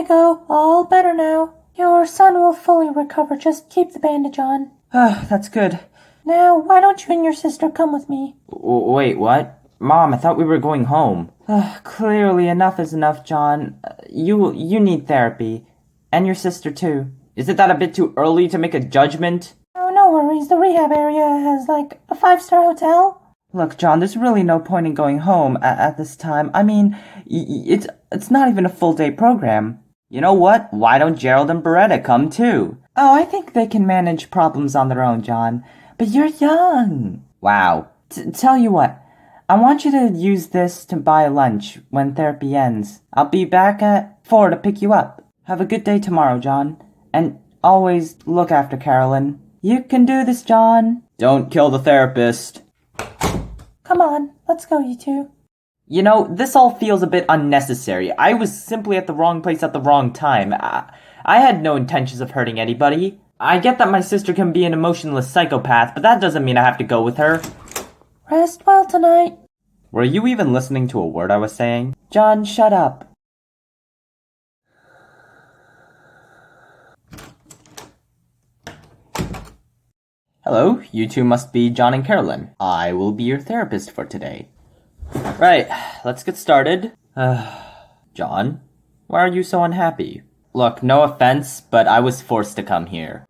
go. All better now. Your son will fully recover. Just keep the bandage on. That's good. Now, why don't you and your sister come with me? Wait, what? Mom, I thought we were going home. Clearly enough is enough, John. You need therapy. And your sister, too. Isn't that a bit too early to make a judgment? Oh, no worries. The rehab area has, like, a 5-star hotel. Look, John, there's really no point in going home at this time. I mean, it's not even a full-day program. You know what? Why don't Gerald and Beretta come, too? Oh, I think they can manage problems on their own, John. But you're young. Wow. Tell you what. I want you to use this to buy lunch when therapy ends. I'll be back at 4 to pick you up. Have a good day tomorrow, John. And always look after Carolyn. You can do this, John. Don't kill the therapist. Come on, let's go, you two. You know, this all feels a bit unnecessary. I was simply at the wrong place at the wrong time. I had no intentions of hurting anybody. I get that my sister can be an emotionless psychopath, but that doesn't mean I have to go with her. Rest well tonight. Were you even listening to a word I was saying? John, shut up. Hello, you two must be John and Carolyn. I will be your therapist for today. Right, let's get started. John, why are you so unhappy? Look, no offense, but I was forced to come here.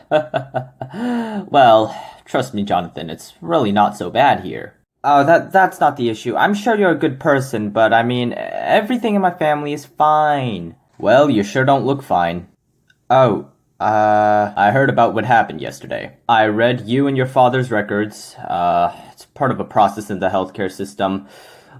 Well, trust me, Jonathan, it's really not so bad here. Oh, that's not the issue. I'm sure you're a good person, but I mean, everything in my family is fine. Well, you sure don't look fine. Oh, I heard about what happened yesterday. I read you and your father's records. It's part of a process in the healthcare system.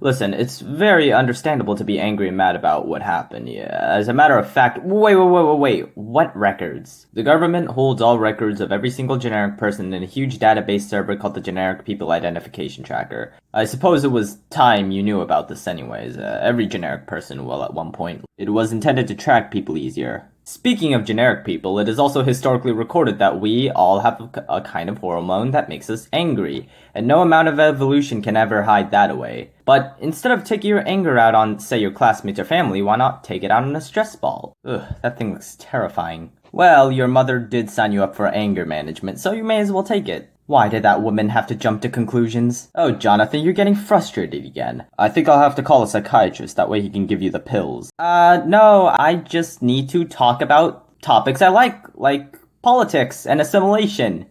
Listen, it's very understandable to be angry and mad about what happened. Yeah, as a matter of fact, wait. What records? The government holds all records of every single generic person in a huge database server called the Generic People Identification Tracker. I suppose it was time you knew about this anyways. Every generic person will at one point. It was intended to track people easier. Speaking of generic people, it is also historically recorded that we all have a kind of hormone that makes us angry, and no amount of evolution can ever hide that away. But instead of taking your anger out on, say, your classmates or family, why not take it out on a stress ball? Ugh, that thing looks terrifying. Well, your mother did sign you up for anger management, so you may as well take it. Why did that woman have to jump to conclusions? Oh, Jonathan, you're getting frustrated again. I think I'll have to call a psychiatrist, that way he can give you the pills. No, I just need to talk about topics I like politics and assimilation.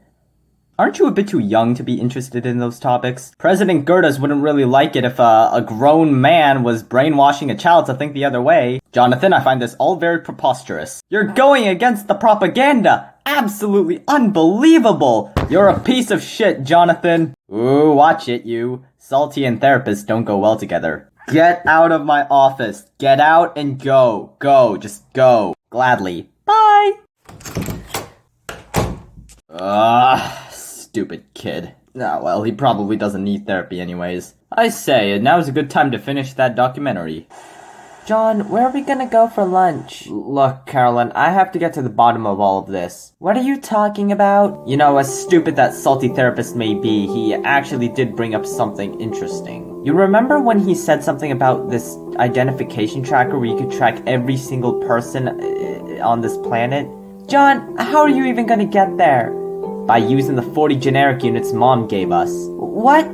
Aren't you a bit too young to be interested in those topics? President Gerdas wouldn't really like it if a grown man was brainwashing a child to think the other way. Jonathan, I find this all very preposterous. You're going against the propaganda! Absolutely unbelievable! You're a piece of shit, Jonathan. Ooh, watch it, you. Salty and therapist don't go well together. Get out of my office. Get out and go. Go, just go. Gladly. Bye! Stupid kid. Ah, well, he probably doesn't need therapy anyways. I say, now's a good time to finish that documentary. John, where are we gonna go for lunch? Look, Carolyn, I have to get to the bottom of all of this. What are you talking about? You know, as stupid that salty therapist may be, he actually did bring up something interesting. You remember when he said something about this identification tracker where you could track every single person on this planet? John, how are you even gonna get there? By using the 40 generic units Mom gave us. What?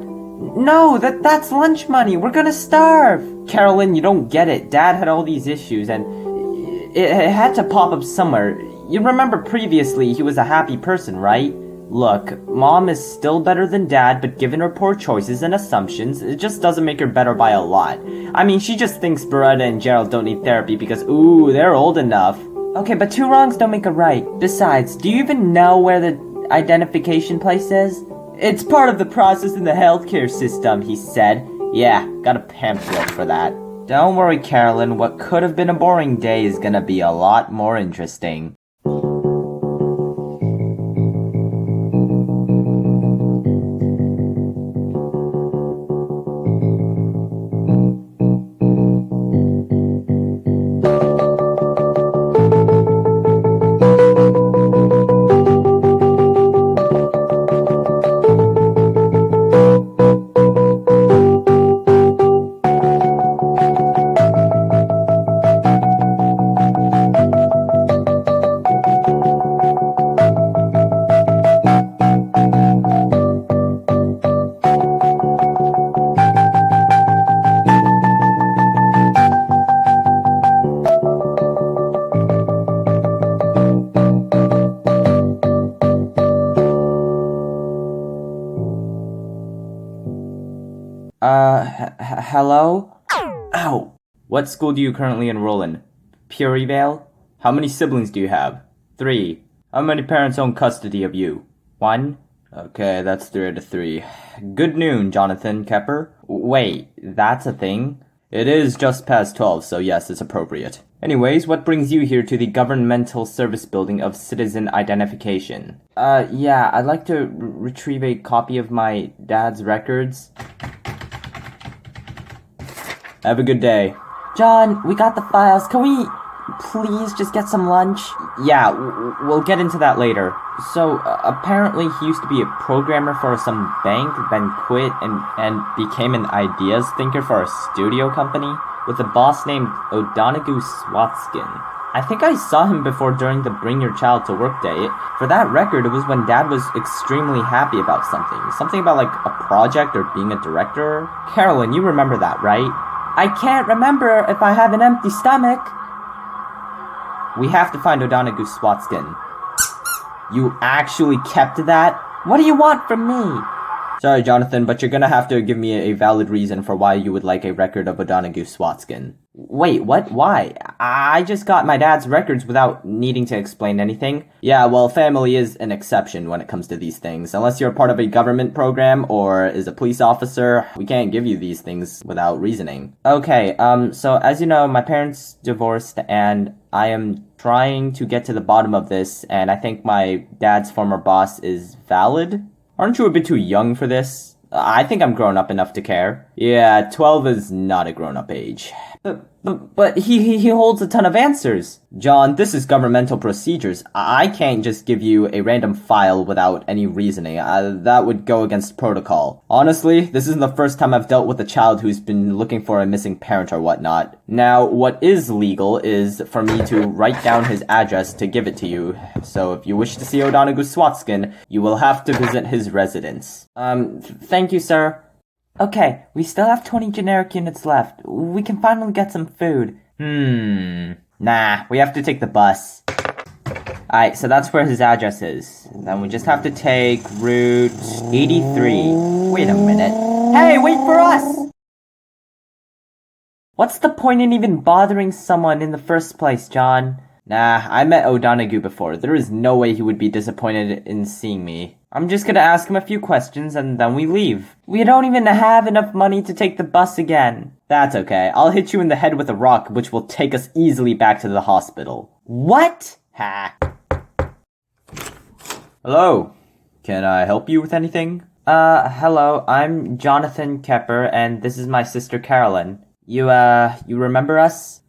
No, that's lunch money. We're gonna starve. Carolyn, you don't get it. Dad had all these issues and it had to pop up somewhere. You remember previously he was a happy person, right? Look, Mom is still better than Dad, but given her poor choices and assumptions, it just doesn't make her better by a lot. I mean, she just thinks Beretta and Gerald don't need therapy because, ooh, they're old enough. Okay, but two wrongs don't make a right. Besides, do you even know where the identification place is? It's part of the process in the healthcare system, he said. Yeah, got a pamphlet for that. Don't worry, Carolyn, what could have been a boring day is gonna be a lot more interesting. hello? Ow! What school do you currently enroll in? Purivale? How many siblings do you have? 3. How many parents own custody of you? 1? Okay, that's 3 out of 3. Good noon, Jonathan Kepper. Wait, that's a thing? It is just past 12, so yes, it's appropriate. Anyways, what brings you here to the Governmental Service Building of Citizen Identification? Yeah, I'd like to retrieve a copy of my dad's records. Have a good day. John, we got the files. Can we please just get some lunch? Yeah, we'll get into that later. So, apparently he used to be a programmer for some bank, then quit and became an ideas thinker for a studio company with a boss named O'Donoghue Swatskin. I think I saw him before during the Bring Your Child to Work day. For that record, it was when Dad was extremely happy about something. Something about like a project or being a director. Carolyn, you remember that, right? I can't remember if I have an empty stomach. We have to find O'Donoghue Swatskin. You actually kept that? What do you want from me? Sorry, Jonathan, but you're gonna have to give me a valid reason for why you would like a record of O'Donoghue Swatskin. Wait, what? Why? I just got my dad's records without needing to explain anything. Yeah, well, family is an exception when it comes to these things. Unless you're part of a government program or is a police officer, we can't give you these things without reasoning. Okay, so as you know, my parents divorced and I am trying to get to the bottom of this, and I think my dad's former boss is valid. Aren't you a bit too young for this? I think I'm grown up enough to care. Yeah, 12 is not a grown-up age. But he holds a ton of answers. John, this is governmental procedures. I can't just give you a random file without any reasoning. That would go against protocol. Honestly, this isn't the first time I've dealt with a child who's been looking for a missing parent or whatnot. Now, what is legal is for me to write down his address to give it to you. So if you wish to see O'Donoghue Swatskin, you will have to visit his residence. Thank you, sir. Okay, we still have 20 generic units left. We can finally get some food. Nah, we have to take the bus. Alright, so that's where his address is. Then we just have to take Route 83. Wait a minute. Hey, wait for us! What's the point in even bothering someone in the first place, John? Nah, I met O'Donoghue before. There is no way he would be disappointed in seeing me. I'm just gonna ask him a few questions and then we leave. We don't even have enough money to take the bus again. That's okay. I'll hit you in the head with a rock, which will take us easily back to the hospital. What? Ha. Hello. Can I help you with anything? Hello. I'm Jonathan Kepper, and this is my sister Carolyn. You remember us?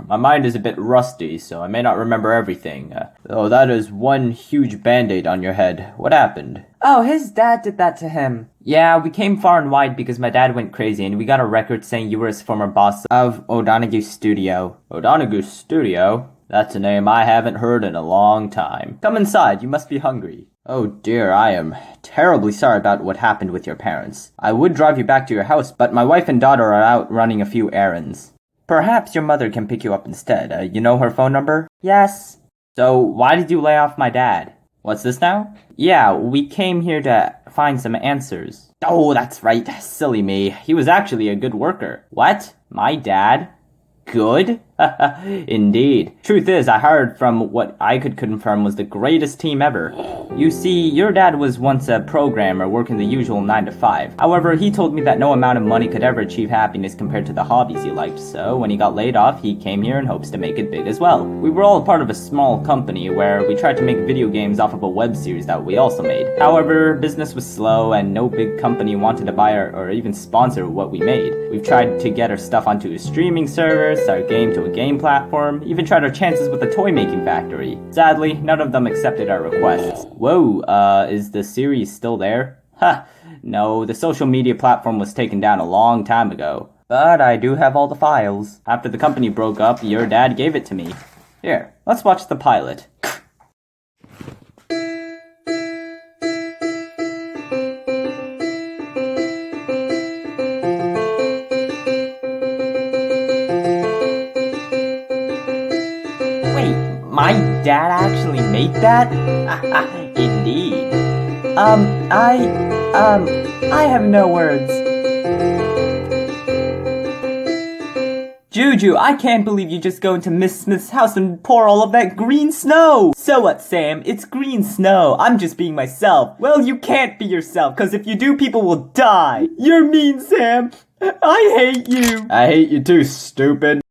My mind is a bit rusty, so I may not remember everything. Oh, that is one huge band-aid on your head. What happened? Oh, his dad did that to him. Yeah, we came far and wide because my dad went crazy, and we got a record saying you were his former boss of O'Donoghue Studio. O'Donoghue Studio? That's a name I haven't heard in a long time. Come inside, you must be hungry. Oh dear, I am terribly sorry about what happened with your parents. I would drive you back to your house, but my wife and daughter are out running a few errands. Perhaps your mother can pick you up instead. You know her phone number? Yes. So, why did you lay off my dad? What's this now? Yeah, we came here to find some answers. Oh, that's right. Silly me. He was actually a good worker. What? My dad? Good? Indeed. Truth is, I hired from what I could confirm was the greatest team ever. You see, your dad was once a programmer working the usual 9 to 5. However, he told me that no amount of money could ever achieve happiness compared to the hobbies he liked, so when he got laid off, he came here in hopes to make it big as well. We were all part of a small company where we tried to make video games off of a web series that we also made. However, business was slow and no big company wanted to buy or even sponsor what we made. We've tried to get our stuff onto a streaming service, our game to a game platform, even tried our chances with a toy making factory. Sadly, none of them accepted our requests. Whoa, is the series still there? Ha, no, the social media platform was taken down a long time ago. But I do have all the files. After the company broke up, your dad gave it to me. Here, let's watch the pilot. My dad actually made that? Indeed. I have no words. Juju, I can't believe you just go into Miss Smith's house and pour all of that green snow! So what, Sam? It's green snow. I'm just being myself. Well, you can't be yourself, because if you do, people will die. You're mean, Sam. I hate you. I hate you too, stupid.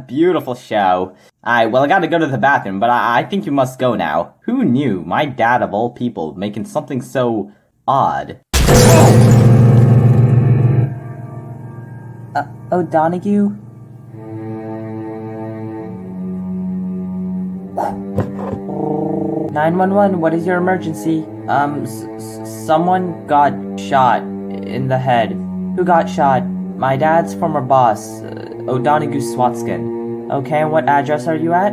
Beautiful show. Alright, well, I gotta go to the bathroom, but I think you must go now. Who knew? My dad, of all people, making something so odd. O'Donoghue? 911, what is your emergency? Someone got shot in the head. Who got shot? My dad's former boss, O'Donoghue Swatskin. Okay, and what address are you at?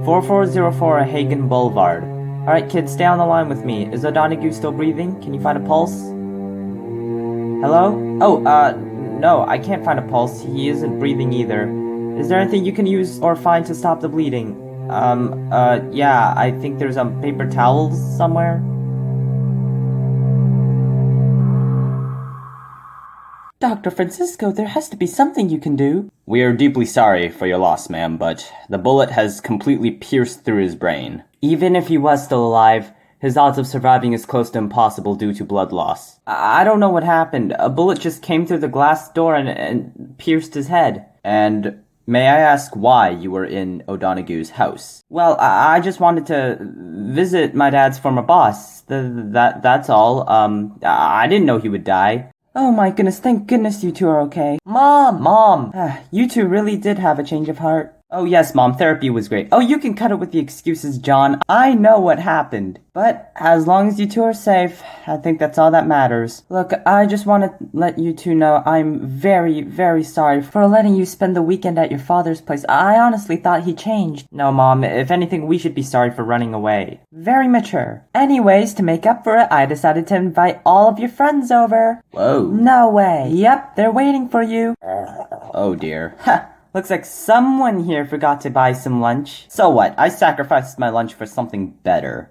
4404 Hagen Boulevard. Alright, kids, stay on the line with me. Is O'Donoghue still breathing? Can you find a pulse? Hello? Oh, no, I can't find a pulse. He isn't breathing either. Is there anything you can use or find to stop the bleeding? Yeah, I think there's paper towels somewhere. Dr. Francisco, there has to be something you can do. We are deeply sorry for your loss, ma'am, but the bullet has completely pierced through his brain. Even if he was still alive, his odds of surviving is close to impossible due to blood loss. I don't know what happened. A bullet just came through the glass door and pierced his head. And may I ask why you were in O'Donoghue's house? Well, I just wanted to visit my dad's former boss. That's all. I didn't know he would die. Oh my goodness, thank goodness you two are okay. Mom! You two really did have a change of heart. Oh yes, Mom, therapy was great. Oh, you can cut it with the excuses, John. I know what happened. But as long as you two are safe, I think that's all that matters. Look, I just want to let you two know I'm very, very sorry for letting you spend the weekend at your father's place. I honestly thought he changed. No, Mom, if anything, we should be sorry for running away. Very mature. Anyways, to make up for it, I decided to invite all of your friends over. Whoa. No way. Yep, they're waiting for you. Oh dear. Looks like someone here forgot to buy some lunch. So what? I sacrificed my lunch for something better.